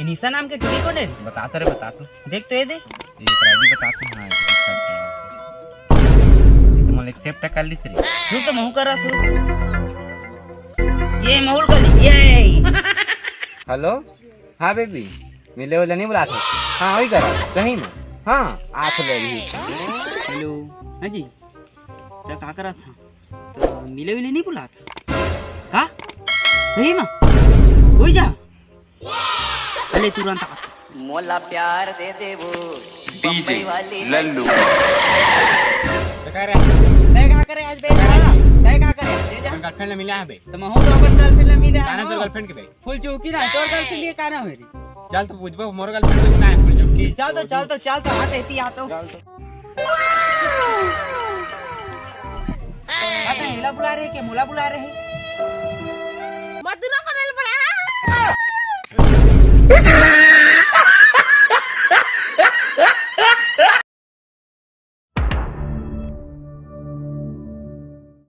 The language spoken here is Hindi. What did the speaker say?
एलिसा नाम के टुकी को डेन बता तो रे, बता तो। देख तो ये दे एक आईडी बता तू। हाँ ये तो मोल एक्सेप्ट कर ली रे। तू तो महू करा तू ये महूल कर ये हेलो, हाँ बेबी, मिले वाला नहीं बुला थे? हाँ वही करा सही में। हाँ आ तो लगी। हेलो हाँ जी, तो क्या करा था? तो मिले विले नहीं बुला था का? सही में हो जा अले तुरंत आ मोला प्यार दे दे वो डीजे लल्लू क्या रे? तय का करे आज बे तय का करे दे जा गर्लफ्रेंड मिला है बे। तो मैं हूं तो अपन गर्लफ्रेंड मिले काना तो गर्लफ्रेंड के बे। फुल चौकी ना तोर गर्लफ्रेंड लिए काना मेरी चल तो पूछबो मोर गर्लफ्रेंड कुछ ना है फुल चौकी। चल तो आते ही आ तो पता है हिला बुला रहे के मोला बुला रहे मधुरा को नहीं बुलाया।